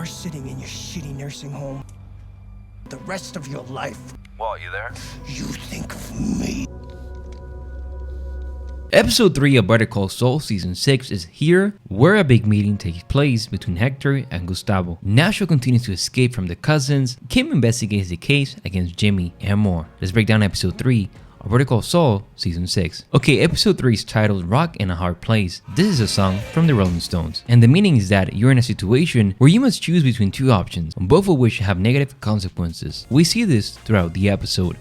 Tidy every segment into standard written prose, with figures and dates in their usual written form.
sitting in your shitty nursing home the rest of your life. Walt, you there? You think of me. Episode 3 of Better Call Saul Season 6 is here, where a big meeting takes place between Hector and Gustavo. Nacho continues to escape from the cousins, Kim investigates the case against Jimmy, and more. Let's break down Episode 3 of Better Call Saul Season 6. Okay, Episode 3 is titled Rock in a Hard Place. This is a song from the Rolling Stones, and the meaning is that you're in a situation where you must choose between two options, both of which have negative consequences. We see this throughout the episode.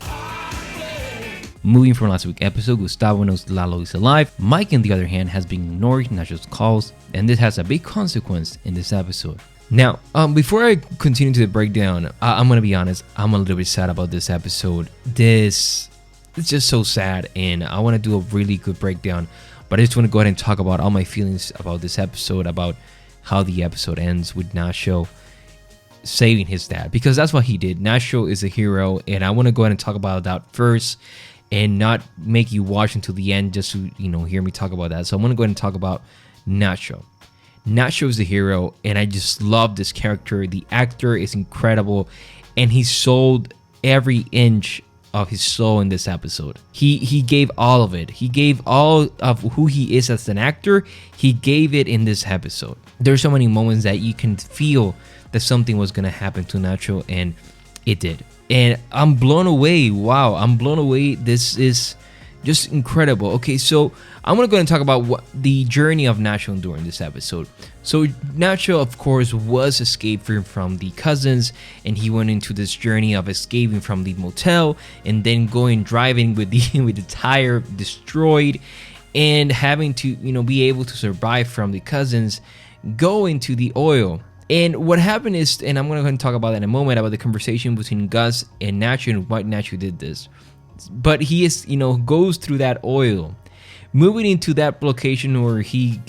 Moving from last week's episode, Gustavo knows Lalo is alive. Mike, on the other hand, has been ignoring Nacho's calls, and this has a big consequence in this episode. Now, before I continue to the breakdown, I'm gonna be honest, I'm a little bit sad about this episode. It's just so sad, and I want to do a really good breakdown, but I just want to go ahead and talk about all my feelings about this episode, about how the episode ends with Nacho saving his dad, because that's what he did. Nacho is a hero, and I want to go ahead and talk about that first and not make you watch until the end just to, hear me talk about that. So I'm going to go ahead and talk about Nacho. Nacho is the hero, and I just love this character. The actor is incredible, and he sold every inch of his soul in this episode. He gave all of it. He gave all of who he is as an actor. He gave it in this episode. There's so many moments that you can feel that something was going to happen to Nacho, and it did. And I'm blown away. Wow, I'm blown away. This is just incredible. Okay, so I'm gonna go and talk about what the journey of Nacho during this episode. So Nacho, of course, was escaping from the cousins, and he went into this journey of escaping from the motel and then driving with the tire destroyed, and having to be able to survive from the cousins, go into the oil. And what happened is, and I'm going to go and talk about that in a moment, about the conversation between Gus and Nacho and why Nacho did this. But he is, goes through that oil, moving into that location where he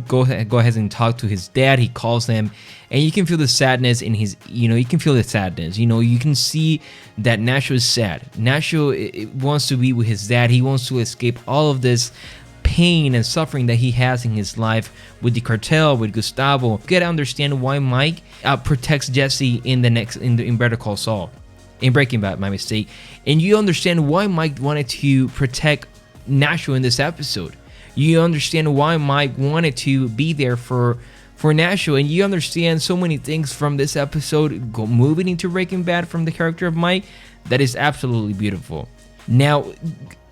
go ahead and talk to his dad. He calls them, and you can feel the sadness in his, you can feel the sadness. You can see that Nacho is sad. Nacho wants to be with his dad. He wants to escape all of this pain and suffering that he has in his life with the cartel, with Gustavo. You gotta understand why Mike protects Jesse in Better Call Saul, in Breaking Bad, my mistake. And you understand why Mike wanted to protect Nacho in this episode. You understand why Mike wanted to be there for Nacho, and you understand so many things from this episode moving into Breaking Bad from the character of Mike that is absolutely beautiful. Now,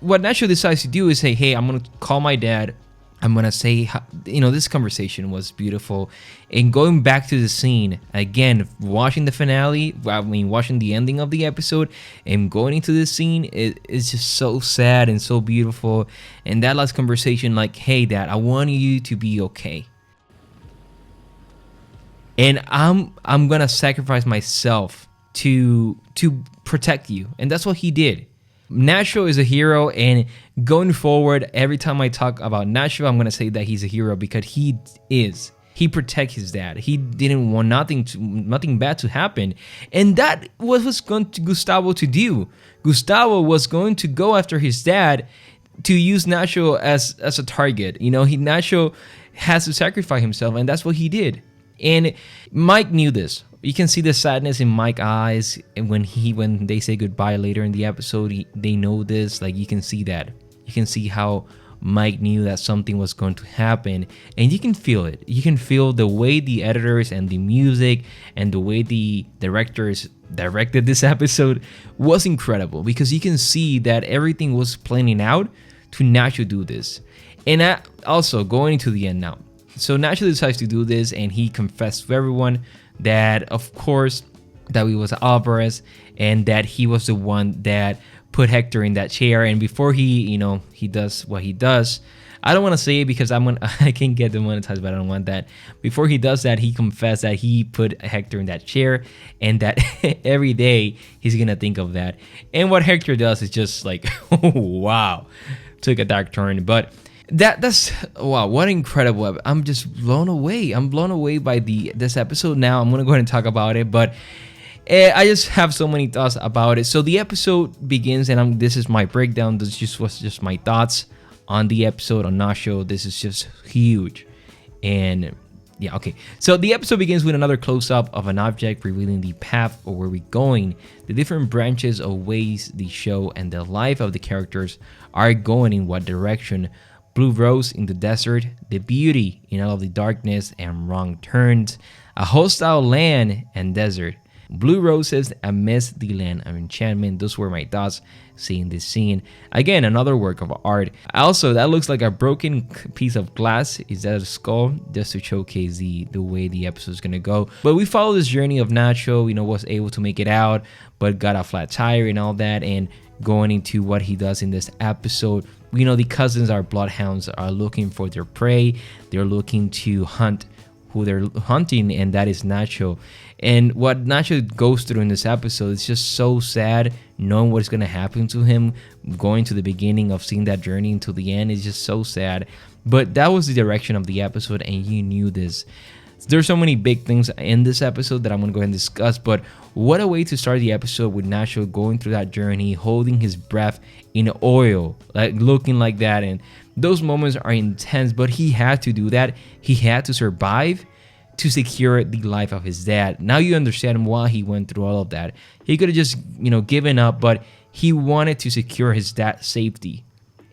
what Nacho decides to do is say, hey, I'm going to call my dad. I'm going to say, this conversation was beautiful. And going back to the scene, again, watching the finale, watching the ending of the episode and going into this scene, it's just so sad and so beautiful. And that last conversation, like, hey, Dad, I want you to be okay. And I'm going to sacrifice myself to protect you. And that's what he did. Nacho is a hero, and going forward, every time I talk about Nacho, I'm going to say that he's a hero because he is. He protects his dad. He didn't want nothing bad to happen. And that was going to Gustavo to do. Gustavo was going to go after his dad to use Nacho as a target. Nacho has to sacrifice himself, and that's what he did. And Mike knew this. You can see the sadness in Mike's eyes, and when they say goodbye later in the episode, they know this. Like, you can see that. You can see how Mike knew that something was going to happen, and you can feel it. You can feel the way the editors and the music and the way the directors directed this episode was incredible, because you can see that everything was planning out to Nacho do this. And also going to the end now. So Nacho decides to do this, and he confessed to everyone that, of course, that he was Alvarez, and that he was the one that put Hector in that chair. And before he does what he does, I don't want to say it because I can get demonetized, but I don't want that. Before he does that, he confessed that he put Hector in that chair, and that every day he's gonna think of that. And what Hector does is just like, oh, wow, took a dark turn, but. That's wow, what incredible. I'm just blown away. I'm blown away by this episode. Now I'm gonna go ahead and talk about it, but I just have so many thoughts about it. So the episode begins, and this is my breakdown. This was just my thoughts on the episode on Nasho. This is just huge, and Yeah, okay. So the episode begins with another close-up of an object revealing the path of where we're going, the different branches of ways the show and the life of the characters are going in what direction. Blue rose in the desert, the beauty in all of the darkness and wrong turns, a hostile land and desert. Blue roses amidst the land of enchantment. Those were my thoughts seeing this scene. Again, another work of art. Also, that looks like a broken piece of glass. Is that a skull? Just to showcase the way the episode is gonna go. But we follow this journey of Nacho, was able to make it out, but got a flat tire and all that, and going into what he does in this episode. The cousins are bloodhounds, are looking for their prey. They're looking to hunt who they're hunting, and that is Nacho. And what Nacho goes through in this episode is just so sad, knowing what's going to happen to him, going to the beginning of seeing that journey until the end is just so sad. But that was the direction of the episode, and you knew this. There's so many big things in this episode that I'm going to go ahead and discuss, but what a way to start the episode with Nacho going through that journey, holding his breath in oil, like looking like that. And those moments are intense, but he had to do that. He had to survive to secure the life of his dad. Now you understand why he went through all of that. He could have just, given up, but he wanted to secure his dad's safety.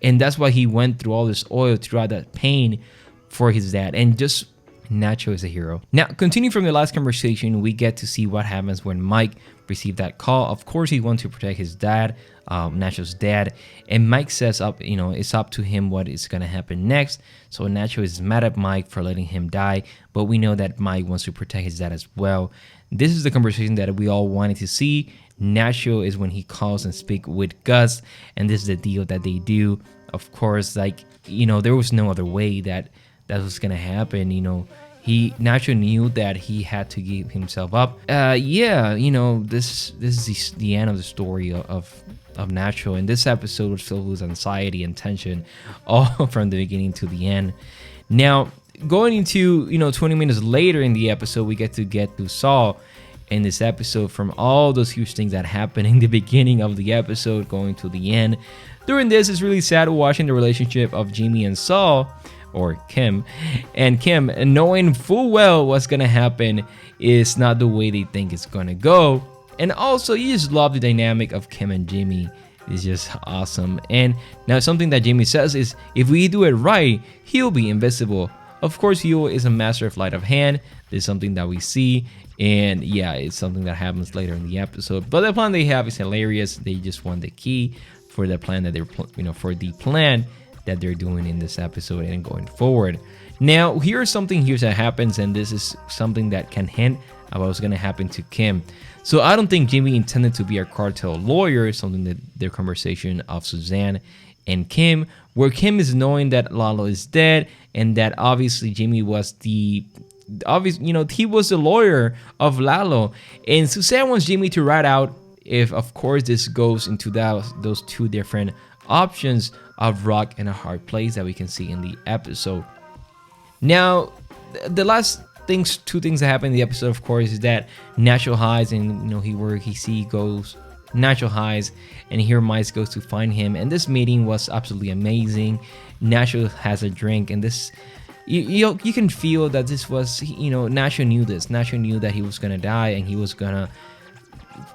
And that's why he went through all this oil, throughout that pain for his dad. And just Nacho is a hero. Now, continuing from the last conversation, we get to see what happens when Mike received that call. Of course, he wants to protect his dad, Nacho's dad, and Mike says it's up to him what is going to happen next. So Nacho is mad at Mike for letting him die, but we know that Mike wants to protect his dad as well. This is the conversation that we all wanted to see. Nacho is when he calls and speaks with Gus, and this is the deal that they do. Of course, there was no other way that was gonna happen. Nacho knew that he had to give himself up. This is the end of the story of Nacho, and this episode was filled with anxiety and tension, all from the beginning to the end. Now, going into 20 minutes later in the episode, we get to Saul in this episode, from all those huge things that happened in the beginning of the episode going to the end. During this, it's really sad watching the relationship of Jimmy and Saul, or Kim, and knowing full well what's gonna happen is not the way they think it's gonna go. And also, you just love the dynamic of Kim and Jimmy. It's just awesome. And now something that Jimmy says is, if we do it right, he'll be invisible. Of course, he is a master of sleight of hand. This is something that we see, and yeah, it's something that happens later in the episode. But the plan they have is hilarious. They just want the key for the plan that they're doing in this episode and going forward. Now, here's something that happens, and this is something that can hint about what's going to happen to Kim. So I don't think Jimmy intended to be a cartel lawyer, something that their conversation of Suzanne and Kim, where Kim is knowing that Lalo is dead, and that obviously Jimmy was he was the lawyer of Lalo, and Suzanne wants Jimmy to write out if, of course, this goes into those two different options of rock and a hard place that we can see in the episode. Now, the last two things that happen in the episode, of course, is that Nacho hides, and Nacho hides, and here Mike goes to find him, and this meeting was absolutely amazing. Nacho has a drink, and this you can feel that this was, Nacho knew this. Nacho knew that he was gonna die, and he was gonna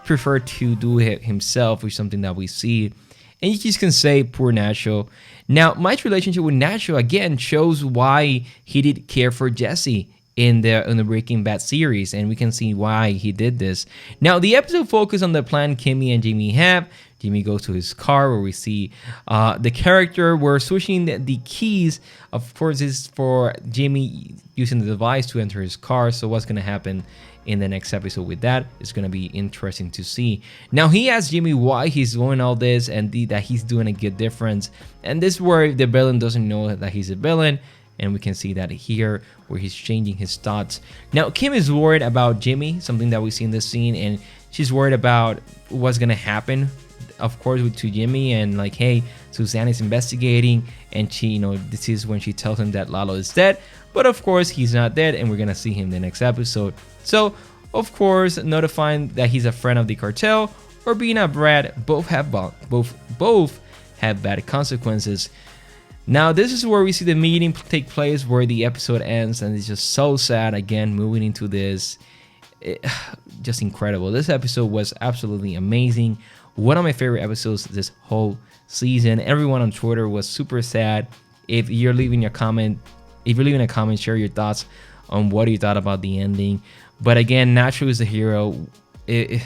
prefer to do it himself, which is something that we see. And you just can say, poor Nacho. Now, Mike's relationship with Nacho, again, shows why he did care for Jesse in the Breaking Bad series, and we can see why he did this. Now, the episode focused on the plan Kimmy and Jimmy have. Jimmy goes to his car, where we see the character. We're switching the keys. Of course, is for Jimmy using the device to enter his car. So what's going to happen in the next episode with that is going to be interesting to see. Now, he asks Jimmy why he's doing all this, and that he's doing a good difference. And this is where the villain doesn't know that he's a villain, and we can see that here where he's changing his thoughts. Now, Kim is worried about Jimmy, something that we see in this scene, and she's worried about what's going to happen, of course, to Jimmy, and like, hey, Suzanne is investigating, and she, this is when she tells him that Lalo is dead. But of course, he's not dead, and we're gonna see him in the next episode. So, of course, notifying that he's a friend of the cartel or being a brat, both have bad consequences. Now this is where we see the meeting take place, where the episode ends, and it's just so sad. Again, moving into this, just incredible. This episode was absolutely amazing. One of my favorite episodes this whole season. Everyone on Twitter was super sad. If you're leaving a comment, share your thoughts on what you thought about the ending. But again, Nacho is the hero. If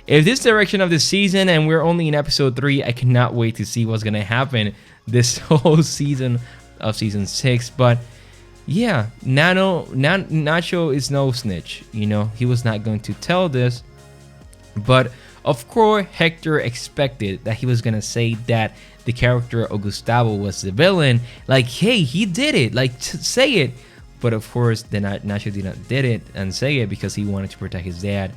this direction of the season, and we're only in episode 3, I cannot wait to see what's gonna happen this whole season of season 6. But yeah, Nacho is no snitch. You know, he was not going to tell this. But of course, Hector expected that he was gonna say that the character of Gustavo was the villain. Like, hey, he did it. Like, say it. But of course, then Nacho did not did it and say it because he wanted to protect his dad.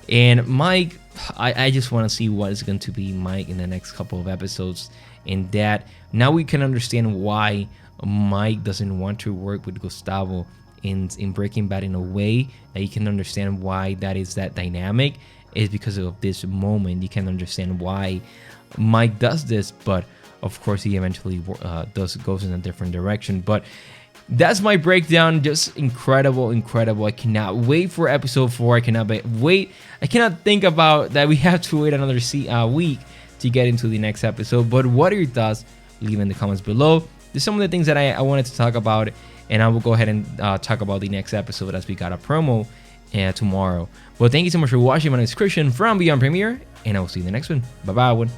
And Mike, I just want to see what is going to be Mike in the next couple of episodes. In that, now we can understand why Mike doesn't want to work with Gustavo in Breaking Bad, in a way that you can understand why that is that dynamic. Is because of this moment. You can understand why Mike does this, but of course he eventually goes in a different direction. But that's my breakdown. Just incredible. I cannot wait for episode 4. I cannot think about that we have to wait another week to get into the next episode. But what are your thoughts? Leave in the comments below. There's some of the things that I wanted to talk about, and I will go ahead and talk about the next episode as we got a promo tomorrow. Well, thank you so much for watching. My name is Christian from Beyond Premiere, and I will see you in the next one. Bye bye.